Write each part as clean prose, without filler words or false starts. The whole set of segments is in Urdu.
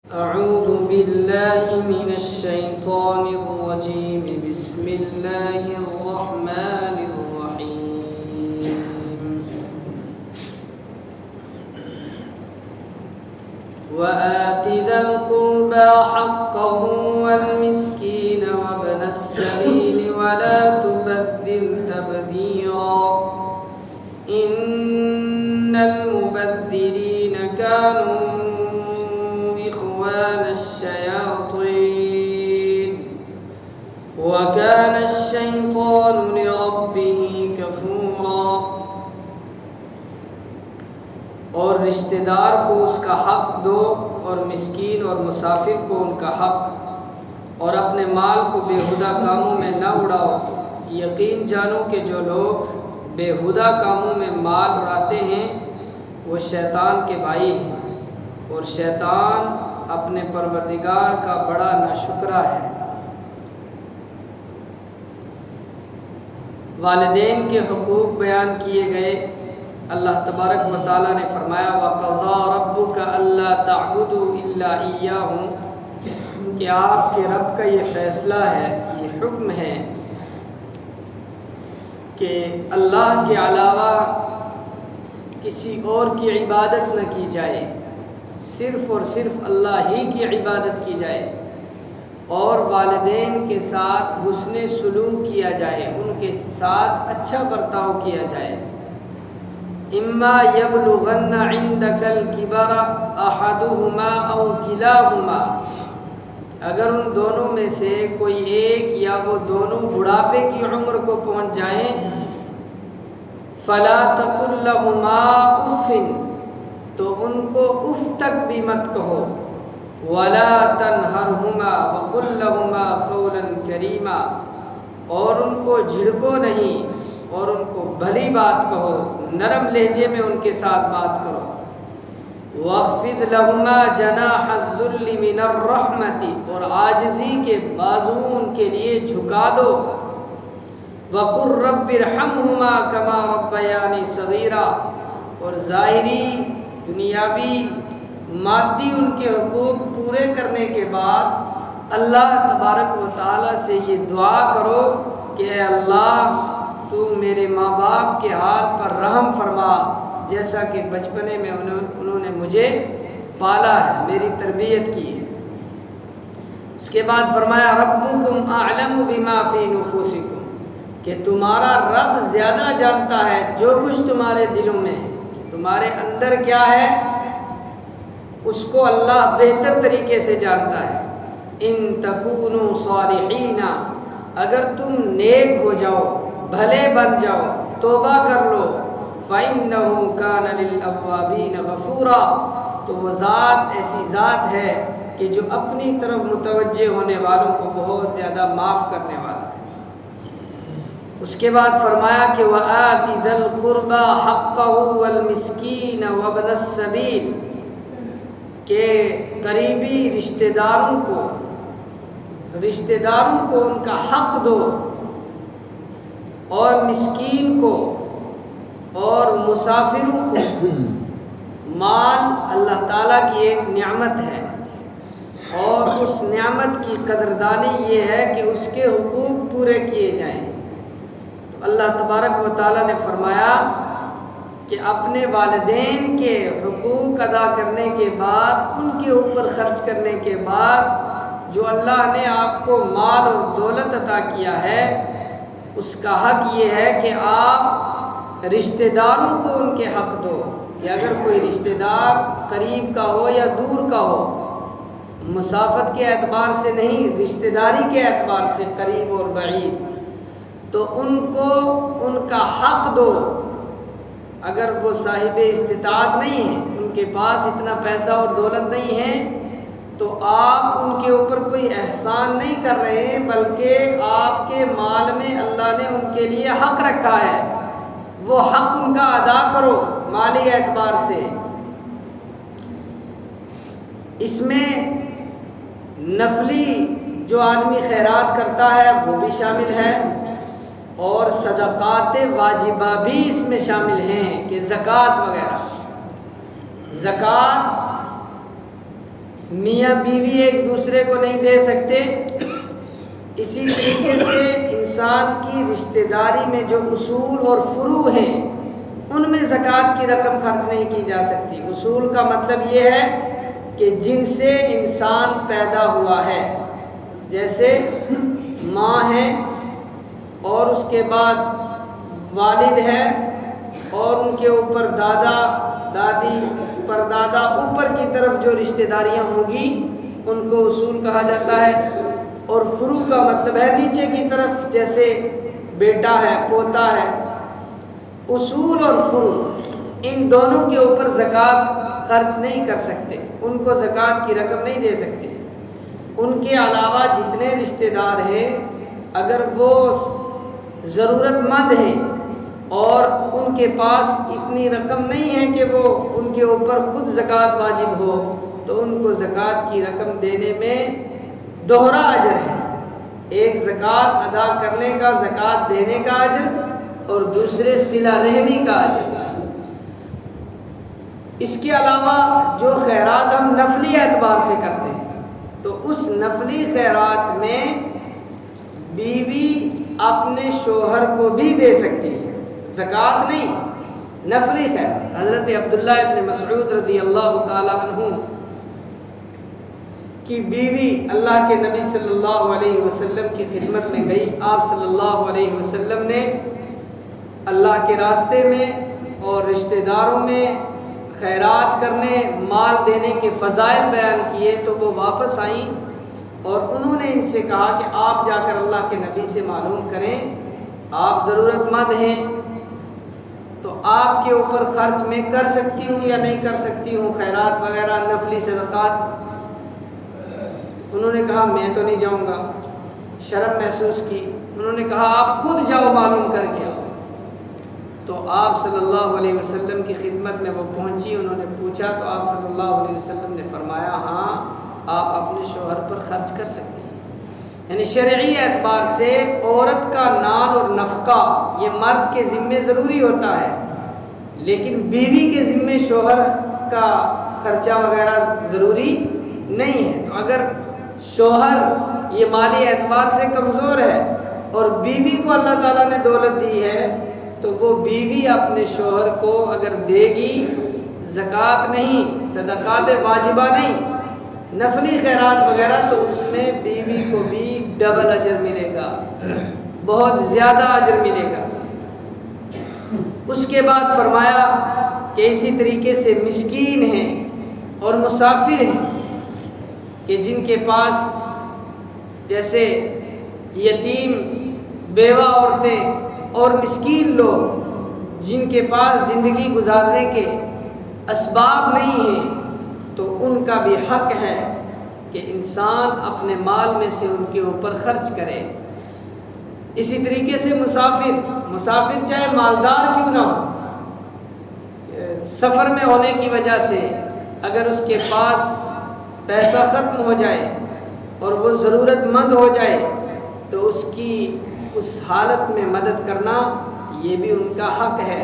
أعوذ بالله من الشيطان الرجيم. بسم الله الرحمن الرحيم. وآت ذا القربى حقه والمسكين وابن السبيل ولا تبذر تبذيرا إن المبذرين كانوا الشياطين وكان الشيطان لربه كفورا. اور رشتہ دار کو اس کا حق دو اور مسکین اور مسافر کو ان کا حق، اور اپنے مال کو بےہودہ کاموں میں نہ اڑاؤ. یقین جانو کہ جو لوگ بےہودہ کاموں میں مال اڑاتے ہیں وہ شیطان کے بھائی ہیں، اور شیطان اپنے پروردگار کا بڑا ناشکرا ہے. والدین کے حقوق بیان کیے گئے. اللہ تبارک و تعالیٰ نے فرمایا وَقَضَىٰ رَبُّكَ أَلَّا تَعْبُدُوا إِلَّا إِيَّاهُ، کہ آپ کے رب کا یہ فیصلہ ہے، یہ حکم ہے کہ اللہ کے علاوہ کسی اور کی عبادت نہ کی جائے، صرف اور صرف اللہ ہی کی عبادت کی جائے، اور والدین کے ساتھ حسن سلوک کیا جائے، ان کے ساتھ اچھا برتاؤ کیا جائے. اما یبلغن عندک الکبر احدہما او کلاہما، اگر ان دونوں میں سے کوئی ایک یا وہ دونوں بڑھاپے کی عمر کو پہنچ جائیں، فلا تقل لہما اف، تو ان کو اف تک بھی مت کہو. ولا تنہرہما وقل لہما قولا کریما، اور ان کو جھڑکو نہیں اور ان کو بھلی بات کہو، نرم لہجے میں ان کے ساتھ بات کرو. واخفض لہما جناح الذل من الرحمۃ، اور عاجزی کے بازو ان کے لیے جھکا دو. وقل رب ارحمہما کما ربیانی صغیرا، اور ظاہری دنیاوی مادی ان کے حقوق پورے کرنے کے بعد اللہ تبارک و تعالیٰ سے یہ دعا کرو کہ اے اللہ تو میرے ماں باپ کے حال پر رحم فرما، جیسا کہ بچپنے میں انہوں نے مجھے پالا ہے، میری تربیت کی ہے. اس کے بعد فرمایا ربکم اعلم بما فی نفوسکم، کہ تمہارا رب زیادہ جانتا ہے جو کچھ تمہارے دلوں میں ہے، تمہارے اندر کیا ہے اس کو اللہ بہتر طریقے سے جانتا ہے. ان تکونوا صالحین، اگر تم نیک ہو جاؤ، بھلے بن جاؤ، توبہ کر لو، فإنہ کان للأوابین غفورا، تو وہ ذات ایسی ذات ہے کہ جو اپنی طرف متوجہ ہونے والوں کو بہت زیادہ معاف کرنے والا ہے. اس کے بعد فرمایا کہ وآت ذا القربى حقہ والمسکین وابن السبیل، کہ قریبی رشتہ داروں کو ان کا حق دو، اور مسکین کو اور مسافروں کو. مال اللہ تعالیٰ کی ایک نعمت ہے، اور اس نعمت کی قدردانی یہ ہے کہ اس کے حقوق پورے کیے جائیں. اللہ تبارک و تعالیٰ نے فرمایا کہ اپنے والدین کے حقوق ادا کرنے کے بعد، ان کے اوپر خرچ کرنے کے بعد، جو اللہ نے آپ کو مال اور دولت عطا کیا ہے، اس کا حق یہ ہے کہ آپ رشتہ داروں کو ان کے حق دو. یا اگر کوئی رشتہ دار قریب کا ہو یا دور کا ہو، مسافت کے اعتبار سے نہیں، رشتہ داری کے اعتبار سے قریب اور بعید، تو ان کو ان کا حق دو. اگر وہ صاحب استطاعت نہیں ہیں، ان کے پاس اتنا پیسہ اور دولت نہیں ہے، تو آپ ان کے اوپر کوئی احسان نہیں کر رہے ہیں، بلکہ آپ کے مال میں اللہ نے ان کے لیے حق رکھا ہے، وہ حق ان کا ادا کرو مالی اعتبار سے. اس میں نفلی جو آدمی خیرات کرتا ہے وہ بھی شامل ہے، اور صدقات واجبہ بھی اس میں شامل ہیں کہ زکوٰۃ وغیرہ. زکوٰۃ میاں بیوی ایک دوسرے کو نہیں دے سکتے، اسی طریقے سے انسان کی رشتہ داری میں جو اصول اور فروع ہیں ان میں زکوٰۃ کی رقم خرچ نہیں کی جا سکتی۔ اصول کا مطلب یہ ہے کہ جن سے انسان پیدا ہوا ہے، جیسے ماں ہے اور اس کے بعد والد ہے اور ان کے اوپر دادا دادی پردادا، اوپر کی طرف جو رشتہ داریاں ہوں گی ان کو اصول کہا جاتا ہے، اور فروع کا مطلب ہے نیچے کی طرف، جیسے بیٹا ہے پوتا ہے۔ اصول اور فروع ان دونوں کے اوپر زکوٰۃ خرچ نہیں کر سکتے، ان کو زکوٰۃ کی رقم نہیں دے سکتے۔ ان کے علاوہ جتنے رشتہ دار ہیں اگر وہ ضرورت مند ہیں اور ان کے پاس اتنی رقم نہیں ہے کہ وہ ان کے اوپر خود زکوٰۃ واجب ہو، تو ان کو زکوٰۃ کی رقم دینے میں دوہرا اجر ہے، ایک زکوٰۃ ادا کرنے کا، زکوٰۃ دینے کا اجر، اور دوسرے صلہ رحمی کا اجر۔ اس کے علاوہ جو خیرات ہم نفلی اعتبار سے کرتے ہیں تو اس نفلی خیرات میں بیوی اپنے شوہر کو بھی دے سکتی ہے، زکوٰۃ نہیں، نفلی خیرات۔ حضرت عبداللہ ابن مسعود رضی اللہ تعالی عنہ کی بیوی اللہ کے نبی صلی اللہ علیہ وسلم کی خدمت میں گئی، آپ صلی اللہ علیہ وسلم نے اللہ کے راستے میں اور رشتہ داروں میں خیرات کرنے، مال دینے کے فضائل بیان کیے، تو وہ واپس آئیں اور انہوں نے ان سے کہا کہ آپ جا کر اللہ کے نبی سے معلوم کریں، آپ ضرورت مند ہیں تو آپ کے اوپر خرچ میں کر سکتی ہوں یا نہیں کر سکتی ہوں، خیرات وغیرہ نفلی صدقات۔ انہوں نے کہا میں تو نہیں جاؤں گا، شرم محسوس کی۔ انہوں نے کہا آپ خود جاؤ، معلوم کر کے آؤ۔ تو آپ صلی اللہ علیہ وسلم کی خدمت میں وہ پہنچی، انہوں نے پوچھا تو آپ صلی اللہ علیہ وسلم نے فرمایا ہاں آپ اپنے شوہر پر خرچ کر سکتی ہیں۔ یعنی شرعی اعتبار سے عورت کا نان اور نفقہ یہ مرد کے ذمے ضروری ہوتا ہے، لیکن بیوی کے ذمے شوہر کا خرچہ وغیرہ ضروری نہیں ہے۔ تو اگر شوہر یہ مالی اعتبار سے کمزور ہے اور بیوی کو اللہ تعالیٰ نے دولت دی ہے تو وہ بیوی اپنے شوہر کو اگر دے گی، زکوٰۃ نہیں، صدقات واجبہ نہیں، نفلی خیرات وغیرہ، تو اس میں بیوی کو بھی ڈبل اجر ملے گا، بہت زیادہ اجر ملے گا۔ اس کے بعد فرمایا کہ اسی طریقے سے مسکین ہیں اور مسافر ہیں کہ جن کے پاس جیسے یتیم، بیوہ عورتیں اور مسکین لوگ جن کے پاس زندگی گزارنے کے اسباب نہیں ہیں، تو ان کا بھی حق ہے کہ انسان اپنے مال میں سے ان کے اوپر خرچ کرے۔ اسی طریقے سے مسافر چاہے مالدار کیوں نہ ہو، سفر میں ہونے کی وجہ سے اگر اس کے پاس پیسہ ختم ہو جائے اور وہ ضرورت مند ہو جائے تو اس کی اس حالت میں مدد کرنا یہ بھی ان کا حق ہے۔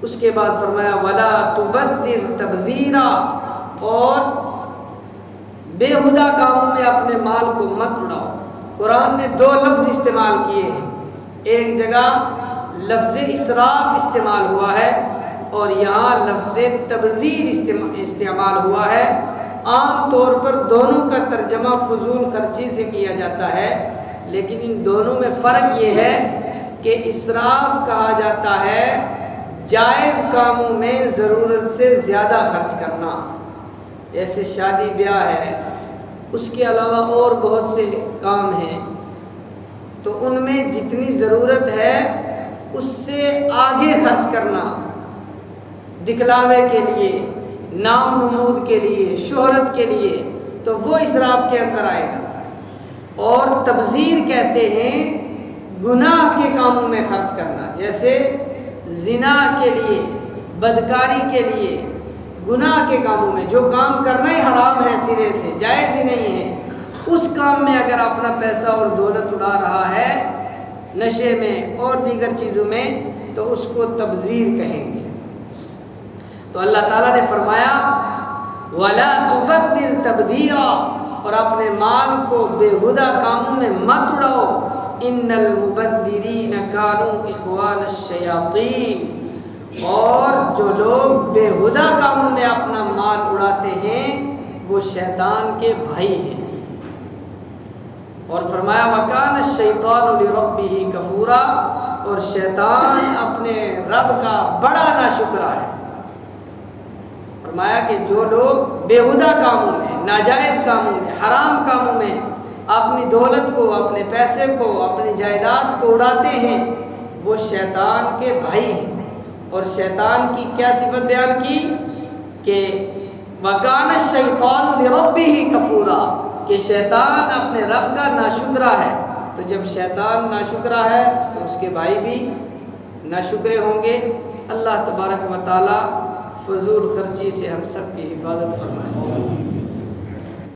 اس کے بعد فرمایا وَلَا تُبَذِّرْ تَبْذِيرًا، اور بےہودہ کاموں میں اپنے مال کو مت اڑاؤ۔ قرآن نے دو لفظ استعمال کیے ہیں، ایک جگہ لفظ اسراف استعمال ہوا ہے اور یہاں لفظ تبذیر استعمال ہوا ہے۔ عام طور پر دونوں کا ترجمہ فضول خرچی سے کیا جاتا ہے، لیکن ان دونوں میں فرق یہ ہے کہ اسراف کہا جاتا ہے جائز کاموں میں ضرورت سے زیادہ خرچ کرنا، جیسے شادی بیاہ ہے، اس کے علاوہ اور بہت سے کام ہیں، تو ان میں جتنی ضرورت ہے اس سے آگے خرچ کرنا، دکھلاوے کے لیے، نام نمود کے لیے، شہرت کے لیے، تو وہ اسراف کے اندر آئے گا۔ اور تبذیر کہتے ہیں گناہ کے کاموں میں خرچ کرنا، جیسے زنا کے لیے، بدکاری کے لیے، گناہ کے کاموں میں جو کام کرنا ہی حرام ہے، سرے سے جائز ہی نہیں ہے، اس کام میں اگر اپنا پیسہ اور دولت اڑا رہا ہے نشے میں اور دیگر چیزوں میں، تو اس کو تبذیر کہیں گے۔ تو اللہ تعالیٰ نے فرمایا ولا تبذر تبذیرا، اور اپنے مال کو بےہودہ کاموں میں مت اڑاؤ، ان المبذرین کانوا اخوان الشیاطین، اور جو لوگ بےہودہ کاموں میں اپنا مال اڑاتے ہیں وہ شیطان کے بھائی ہیں۔ اور فرمایا وکان الشیطان لربہ کفورا، اور شیطان اپنے رب کا بڑا ناشکرا ہے۔ فرمایا کہ جو لوگ بےہودہ کاموں میں، ناجائز کاموں میں، حرام کاموں میں اپنی دولت کو، اپنے پیسے کو، اپنی جائیداد کو اڑاتے ہیں وہ شیطان کے بھائی ہیں۔ اور شیطان کی کیا صفت بیان کی کہ وَكَانَ الشَّيْطَانُ لِرَبِّهِ كَفُورًا، کہ شیطان اپنے رب کا ناشکرا ہے۔ تو جب شیطان ناشکرا ہے تو اس کے بھائی بھی ناشکرے ہوں گے۔ اللہ تبارک و تعالی فضول خرچی سے ہم سب کی حفاظت فرمائے۔